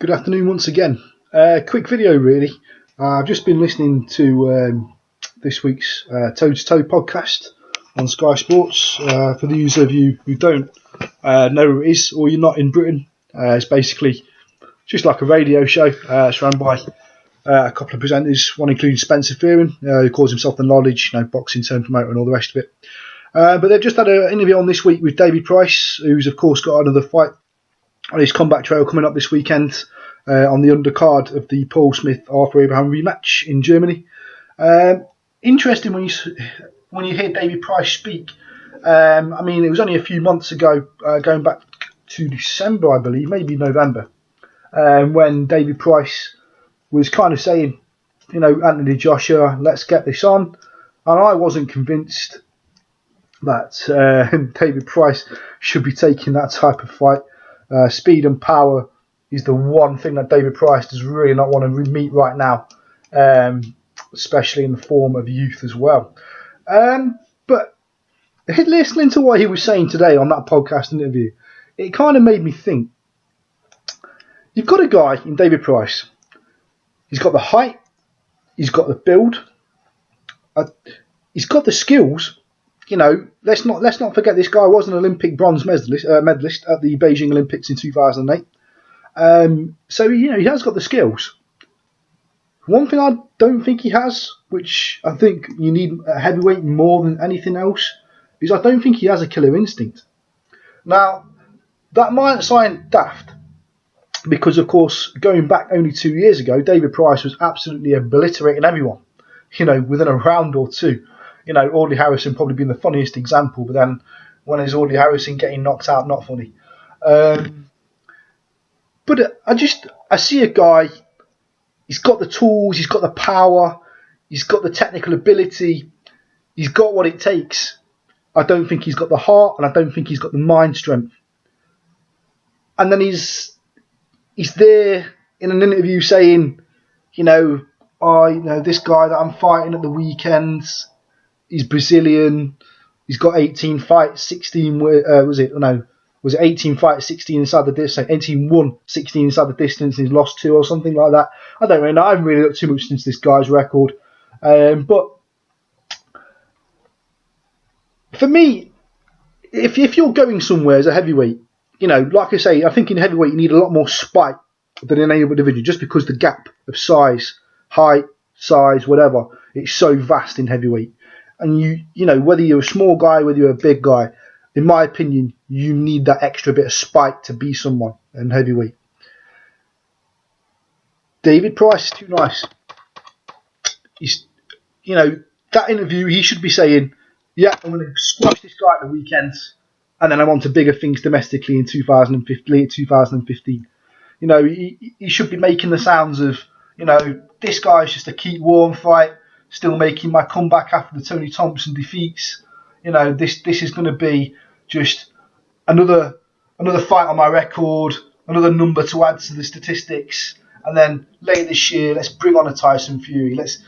Good afternoon once again. Quick video really. I've just been listening to this week's Toe to Toe podcast on Sky Sports. For those of you who don't know who it is, or you're not in Britain, it's basically just like a radio show. It's run by a couple of presenters, one including Spencer Fearon, who calls himself the Knowledge, boxing term promoter and all the rest of it. But they've just had an interview on this week with David Price, who's of course got another fight on his comeback trail coming up this weekend on the undercard of the Paul Smith Arthur Abraham rematch in Germany. Interesting when you hear David Price speak. It was only a few months ago, going back to December, I believe, maybe November, when David Price was kind of saying, Anthony Joshua, let's get this on. And I wasn't convinced that David Price should be taking that type of fight. Speed and power is the one thing that David Price does really not want to meet right now, especially in the form of youth as well. But listening to what he was saying today on that podcast interview, it kind of made me think, you've got a guy in David Price. He's got the height, he's got the build, he's got the skills. Let's not forget this guy was an Olympic bronze medalist at the Beijing Olympics in 2008. So he has got the skills. One thing I don't think he has, which I think you need a heavyweight more than anything else, is I don't think he has a killer instinct. Now, that might sound daft, because of course, going back only 2 years ago, David Price was absolutely obliterating everyone, within a round or two. Audley Harrison probably being the funniest example, but then when is Audley Harrison getting knocked out not funny? But I see a guy, he's got the tools, he's got the power, he's got the technical ability, he's got what it takes. I don't think he's got the heart, and I don't think he's got the mind strength. And then he's there in an interview saying, this guy that I'm fighting at the weekends, he's Brazilian. He's got 18 fights, 16 was it 18 fights, 16 inside the distance, 18 won, 16 inside the distance, and he's lost 2 or something like that. I don't really know. I haven't really looked too much into this guy's record. But for me, if you're going somewhere as a heavyweight, like I say, I think in heavyweight you need a lot more spite than in any other division, just because the gap of size, height, size, whatever, it's so vast in heavyweight. And whether you're a small guy, whether you're a big guy, in my opinion, you need that extra bit of spite to be someone in heavyweight. David Price is too nice. He's, that interview, he should be saying, yeah, I'm going to squash this guy at the weekends, and then I'm on to bigger things domestically in 2015. He should be making the sounds of, this guy's just a keep warm fight. Still making my comeback after the Tony Thompson defeats. This is going to be just another fight on my record, another number to add to the statistics. And then later this year, let's bring on a Tyson Fury. Let's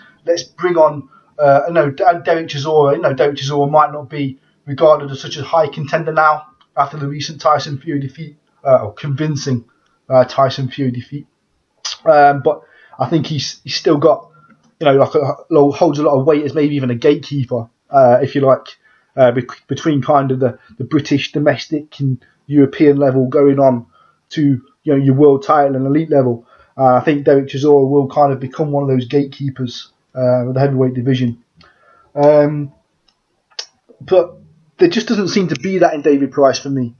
bring on Derek Chisora. Derek Chisora might not be regarded as such a high contender now after the recent Tyson Fury defeat, or convincing Tyson Fury defeat. But I think he's still got, holds a lot of weight as maybe even a gatekeeper, if you like, between kind of the British domestic and European level going on to your world title and elite level. I think Derek Chisora will kind of become one of those gatekeepers of the heavyweight division. But there just doesn't seem to be that in David Price for me.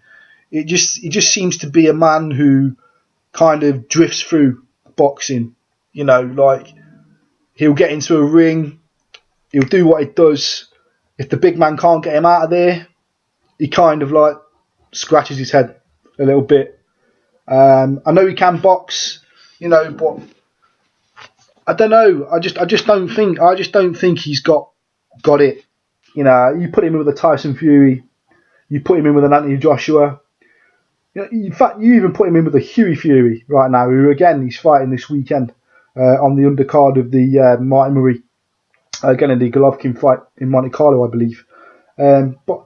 It just seems to be a man who kind of drifts through boxing, he'll get into a ring, he'll do what he does. If the big man can't get him out of there, he kind of scratches his head a little bit. I know he can box, but I don't know. I just don't think he's got it. You put him in with a Tyson Fury, you put him in with an Anthony Joshua. In fact, you even put him in with a Hughie Fury right now, who again he's fighting this weekend. On the undercard of the Martin Murray Gennady Golovkin fight in Monte Carlo, I believe. But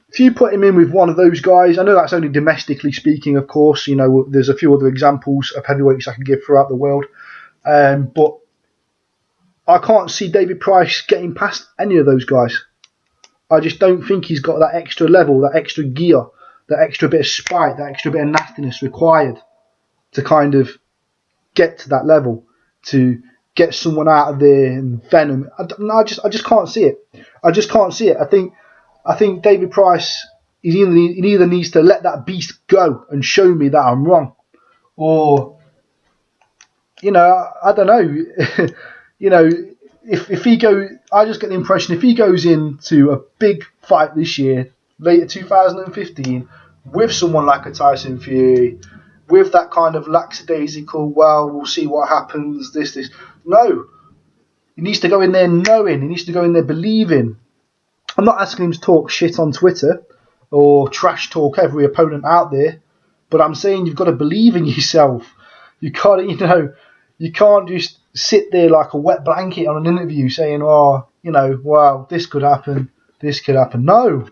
if you put him in with one of those guys, I know that's only domestically speaking, of course. You know, there's a few other examples of heavyweights I can give throughout the world, but I can't see David Price getting past any of those guys. I just don't think he's got that extra level, that extra gear, that extra bit of spite, that extra bit of nastiness required to kind of get to that level, to get someone out of there and venom. I just can't see it. I just can't see it. I think David Price, he either needs to let that beast go and show me that I'm wrong, or, you know, I don't know. You know, if he goes, I just get the impression if he goes into a big fight this year, later 2015, with someone like a Tyson Fury, with that kind of lackadaisical, well, we'll see what happens, this. No. He needs to go in there knowing. He needs to go in there believing. I'm not asking him to talk shit on Twitter or trash talk every opponent out there, but I'm saying you've got to believe in yourself. You can't, you can't just sit there like a wet blanket on an interview saying, oh, well, this could happen, this could happen. No.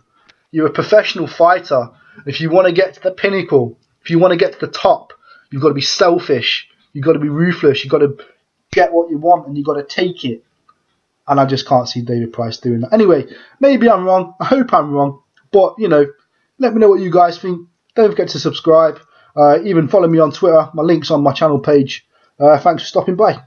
You're a professional fighter. If you want to get to the pinnacle, if you want to get to the top, you've got to be selfish. You've got to be ruthless. You've got to get what you want and you've got to take it. And I just can't see David Price doing that. Anyway, maybe I'm wrong. I hope I'm wrong. But, let me know what you guys think. Don't forget to subscribe. Even follow me on Twitter. My link's on my channel page. Thanks for stopping by.